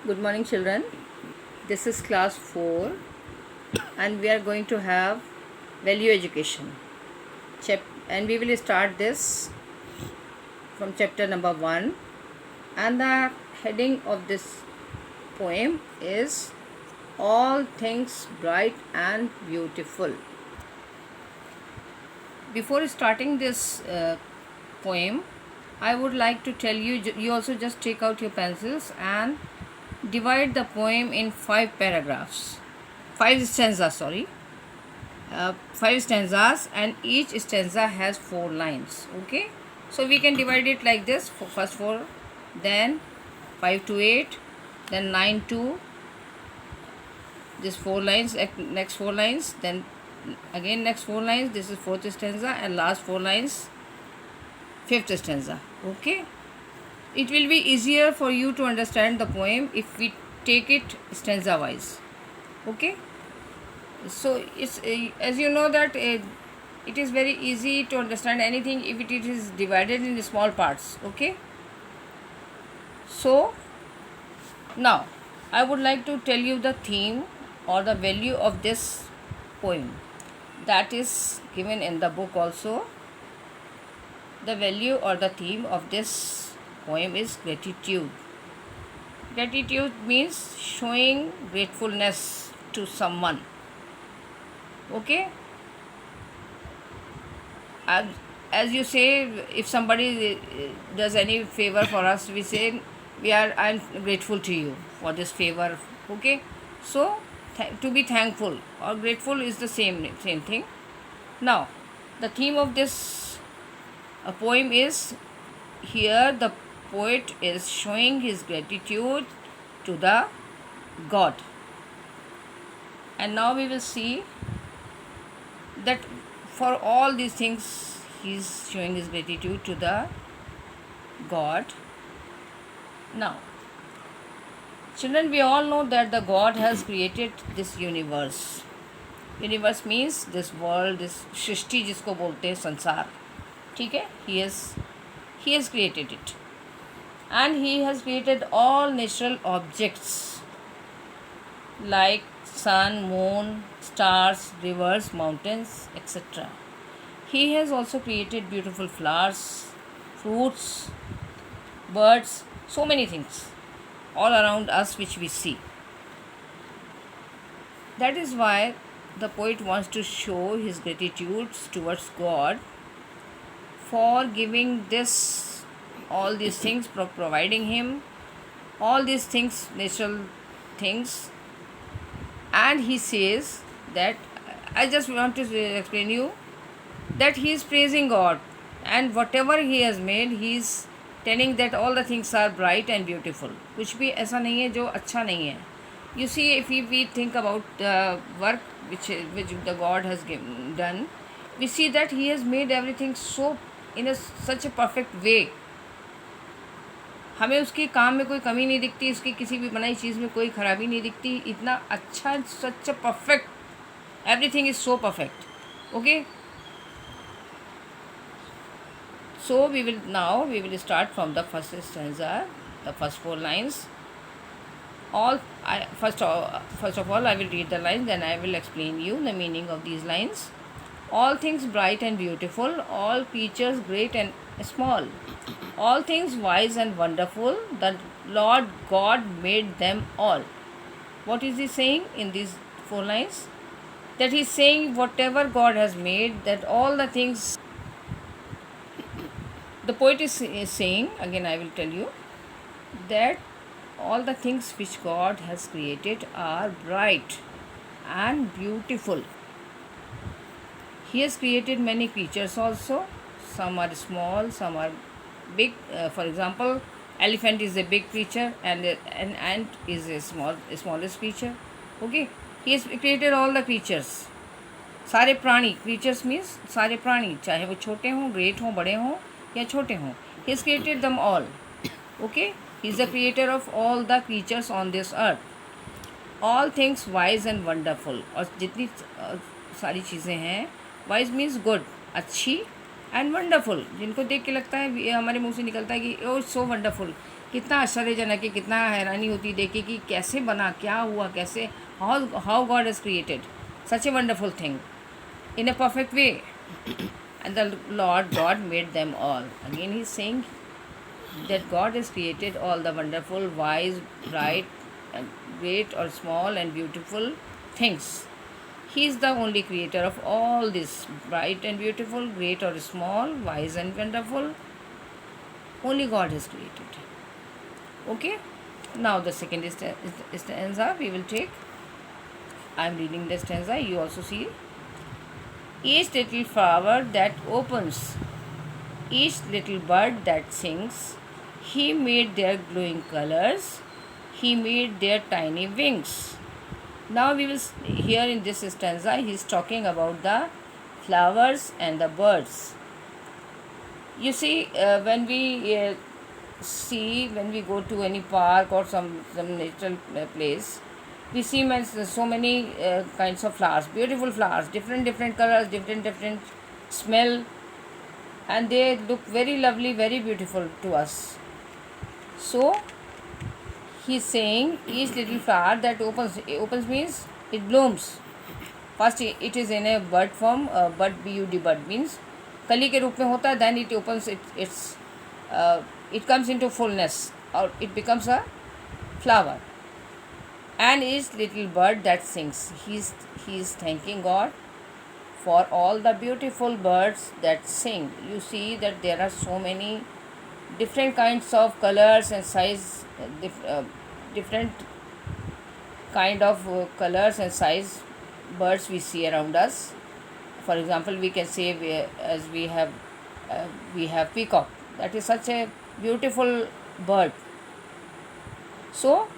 Good morning, children. This is class 4, and we are going to have value education. And we will start this from chapter number 1. And the heading of this poem is All Things Bright and Beautiful. Before starting this poem, I would like to tell you, you also just take out your pencils and divide the poem in 5 paragraphs. 5 stanzas, sorry. 5 stanzas, and each stanza has 4 lines. Okay, so we can divide it like this: first 4, then 5 to 8, then 9 to this 4 lines, next 4 lines, then again next 4 lines. This is fourth stanza, and last 4 lines, fifth stanza. Okay, it will be easier for you to understand the poem if we take it stanza wise. Okay, so it's as you know that it is very easy to understand anything if it is divided in small parts. Okay, so now I would like to tell you the theme or the value of this poem that is given in the book also. The value or the theme of this poem is gratitude. Gratitude means showing gratefulness to someone. Okay, as you say, if somebody does any favor for us, we say I'm grateful to you for this favor. Okay, so to be thankful or grateful is the same thing. Now the theme of this poem is, here the poet is showing his gratitude to the God. And now we will see that for all these things he is showing his gratitude to the God. Now children, we all know that the God has created this universe. Universe means this world, this सृष्टि जिसको बोलते हैं, संसार. ठीक है, he has created it, and he has created all natural objects like sun, moon, stars, rivers, mountains, etc. He has also created beautiful flowers, fruits, birds, so many things all around us which we see. That is why the poet wants to show his gratitude towards God for giving this, all these things, for providing him all these things, natural things. And he says that, I just want to explain you that he is praising God, and whatever he has made, he is telling that all the things are bright and beautiful. कुछ भी ऐसा नहीं है जो अच्छा नहीं है. You see, if we think about the work which the God has done, we see that he has made everything so in such a perfect way. हमें उसके काम में कोई कमी नहीं दिखती, उसकी किसी भी बनाई चीज़ में कोई खराबी नहीं दिखती. इतना अच्छा, such perfect, everything is so perfect. Okay, so we will start from the first stanza, the first 4 lines. First of all, I will read the lines, then I will explain you the meaning of these lines. All things bright and beautiful, all creatures great and small, all things wise and wonderful, the Lord God made them all. What is he saying in these 4 lines? That he is saying whatever God has made, that all the things. The poet is saying, again I will tell you, that all the things which God has created are bright and beautiful. He has created many creatures also. Some are small, some are big. For example, elephant is a big creature, and an ant is a smallest creature. Okay, he has created all the creatures. सारे प्राणी, creatures means सारे प्राणी, चाहे वो छोटे हों, great हों, बड़े हों या छोटे हों. He has created them all. Okay, he is the creator of all the creatures on this earth. All things wise and wonderful, और जितनी सारी चीज़ें हैं, wise means good, अच्छी, and wonderful, जिनको देख के लगता है, हमारे मुंह से निकलता है कि oh so wonderful, कितना आश्चर्यजनक है, कितना हैरानी होती देख के कि कैसे बना, क्या हुआ, कैसे, how God has created such a wonderful thing in a perfect way. And the Lord God made them all. Again, he's saying that God has created all the wonderful, wise, bright, and great or small and beautiful things. He is the only creator of all this bright and beautiful, great or small, wise and wonderful. Only God has created. Okay? Now the second stanza we will take. I am reading the stanza. You also see. Each little flower that opens, each little bird that sings, he made their glowing colors, he made their tiny wings. Now we will here in this stanza he is talking about the flowers and the birds. You see, when we when we go to any park or some natural place, we see so many kinds of flowers, beautiful flowers, different colors, different smell, and they look very lovely, very beautiful to us. So he's saying each little flower that opens means it blooms. First it is in a bud form, bud, bud, bud means कली के रूप में होता है, then it opens it comes into fullness or it becomes a flower. And each little bird that sings, he is thanking God for all the beautiful birds that sing. You see that there are so many different kinds of colors and size, different kind of colors and size birds we see around us. For example, we can say we have peacock. That is such a beautiful bird. So,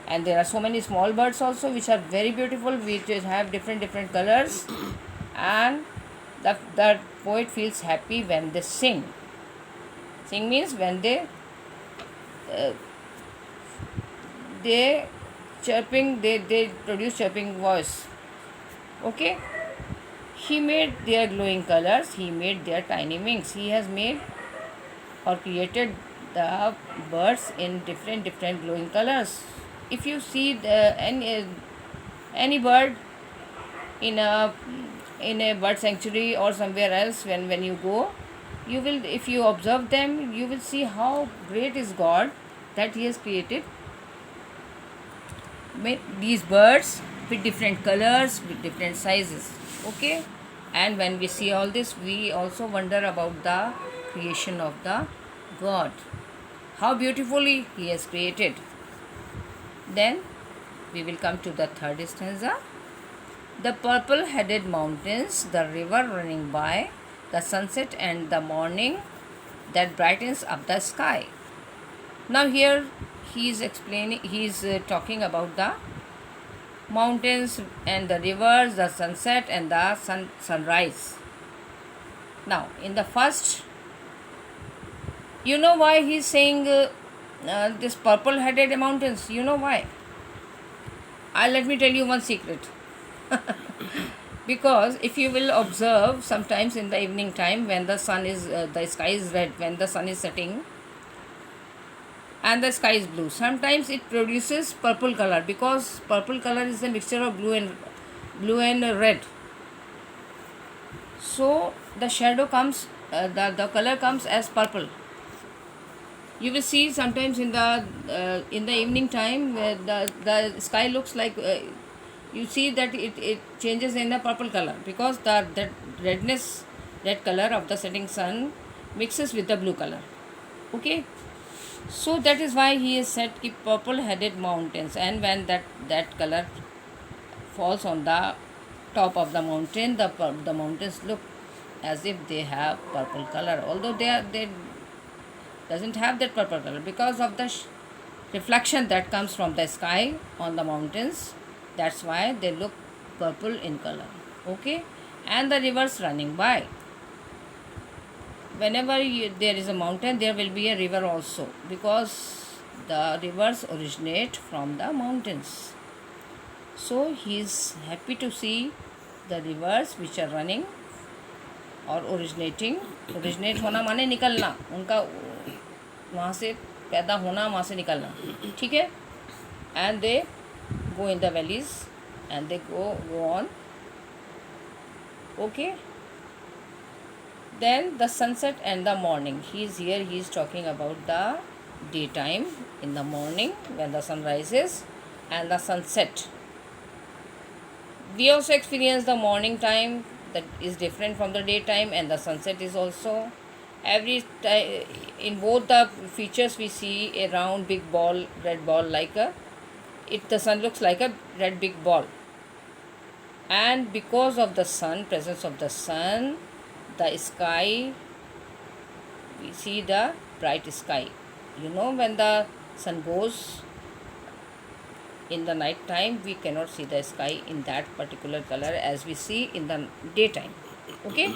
and there are so many small birds also which are very beautiful, which have different colors, and the poet feels happy when they sing. Sing means when they chirping, they produce chirping voice. Okay. He made their glowing colors, he made their tiny wings. He has made or created the birds in different glowing colors. If you see any bird in a bird sanctuary or somewhere else, when you go, you will, if you observe them, you will see how great is God that he has created these birds with different colors, with different sizes. Okay, and when we see all this, we also wonder about the creation of the God, how beautifully he has created. Then we will come to the third stanza. The purple headed mountains, the river running by, the sunset and the morning that brightens up the sky. Now here he is explaining, he is talking about the mountains and the rivers, the sunset and the sunrise. Now in the first, you know why he is saying this purple headed mountains? You know why? Let me tell you one secret. Because if you will observe, sometimes in the evening time when the sun is the sky is red, when the sun is setting and the sky is blue, sometimes it produces purple color, because purple color is a mixture of blue and red. So the shadow comes, the color comes as purple. You will see sometimes in the evening time the sky looks like you see that it changes in the purple color, because that red color of the setting sun mixes with the blue color. Okay, so that is why he has said ki purple headed mountains, and when that color falls on the top of the mountain, the mountains look as if they have purple color, although they doesn't have that purple color, because of the reflection that comes from the sky on the mountains. That's why they look purple in color. Okay, and the rivers running by. Whenever there is a mountain, there will be a river also, because the rivers originate from the mountains. So he is happy to see the rivers which are running और originate होना माने निकलना, उनका वहाँ से पैदा होना, वहाँ से निकलना, ठीक है. And they go in the valleys and they go on. Okay, then the sunset and the morning. He is talking about the daytime, in the morning when the sun rises, and the sunset. We also experience the morning time that is different from the daytime, and the sunset is also. Every time in both the features we see a round big ball, red ball, like a the sun looks like a red big ball. And because of the sun, presence of the sun, the sky, we see the bright sky. When the sun goes in the night time, we cannot see the sky in that particular color as we see in the daytime. Okay,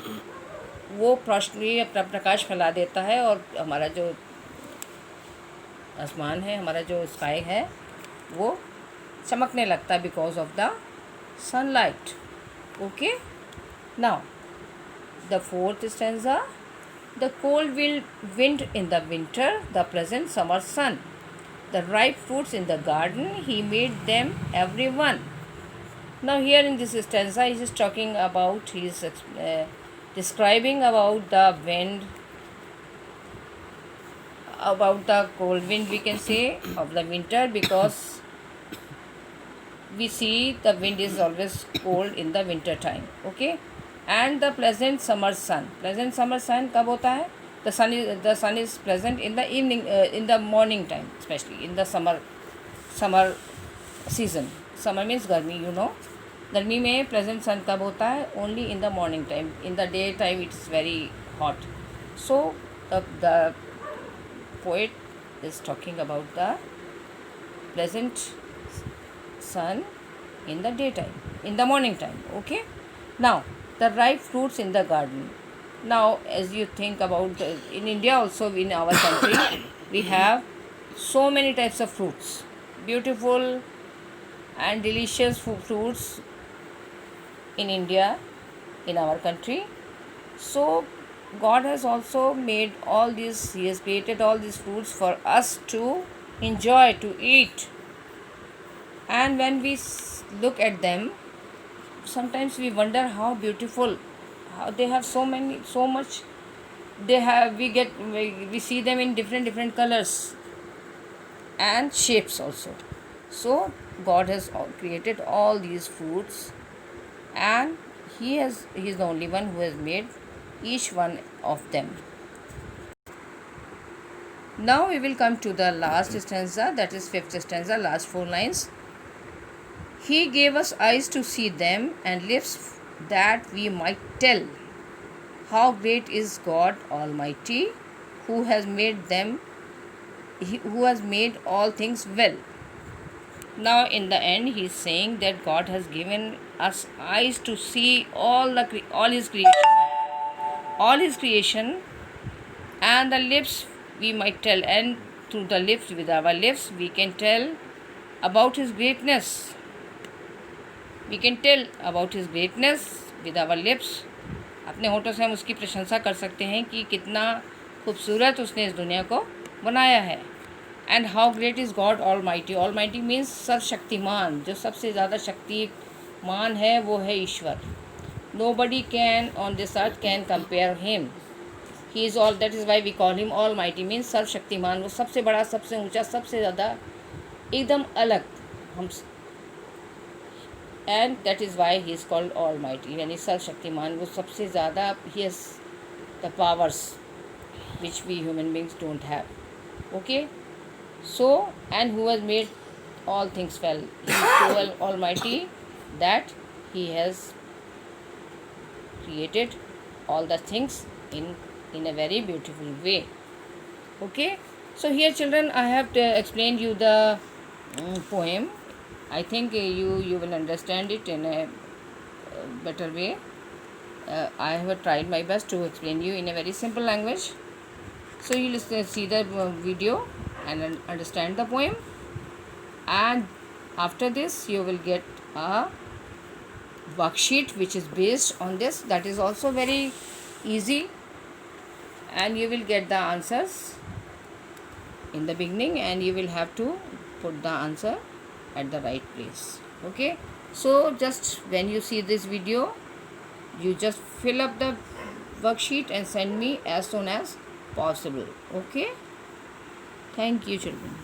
वो रोशनी अपना प्रकाश फैला देता है और हमारा जो आसमान है, हमारा जो स्काई है, वो चमकने लगता है because of the sunlight. Okay, now the fourth stanza. The cold wind in the winter, the pleasant summer sun, the ripe fruits in the garden, he made them everyone. Now here in this stanza he is talking about, he is describing about the wind, about the cold wind, we can say, of the winter, because we see the wind is always cold in the winter time. Okay, and the pleasant summer sun. Pleasant summer sun कब होता है? The sun is pleasant in the evening, in the morning time, especially in the summer season. Summer means गर्मी, गर्मी में pleasant sun कब होता है? Only in the morning time. In the day time it is very hot. So the poet is talking about the pleasant sun in the daytime, in the morning time. Okay, now the ripe fruits in the garden. Now as you think about in India also, in our country we have so many types of fruits, beautiful and delicious fruits in India, in our country. So God has also made all these, he has created all these fruits for us to enjoy, to eat. And when we look at them, sometimes we wonder how beautiful, how they have so much they have. We see them in different colors and shapes also. So God has created all these fruits, and he is the only one who has made each one of them. Now we will come to the last stanza, that is fifth stanza, last 4 lines. He gave us eyes to see them and lips that we might tell how great is God Almighty, who has made all things well. Now in the end he is saying that God has given us eyes to see all his creation, and the lips we might tell, and through the lips, with our lips, we can tell about his greatness. We can tell about his greatness with our lips. अपने होठों से हम उसकी प्रशंसा कर सकते हैं कि कितना खूबसूरत उसने इस दुनिया को बनाया है. And how great is God almighty. Almighty means सर्वशक्तिमान. जो सबसे ज़्यादा शक्तिमान है वो है ईश्वर. Nobody can on this earth can compare him. He is all, that is why we call him almighty. Means सर्वशक्तिमान. वो सबसे बड़ा, सबसे ऊंचा, सबसे ज़्यादा, एकदम अलग हम. And that is why he is called almighty, यानी सर्वशक्तिमान. वो सबसे ज़्यादा, he has the powers which we human beings don't have. Okay, so and who has made all things well. He is so almighty that he has created all the things in a very beautiful way. Okay, so here children, I have to explain you the poem. I think you will understand it in a better way. I have tried my best to explain you in a very simple language. So you see the video and understand the poem, and after this you will get a worksheet which is based on this. That is also very easy, and you will get the answers in the beginning, and you will have to put the answer at the right place. Okay, so just when you see this video, you just fill up the worksheet and send me as soon as possible. Okay, thank you children.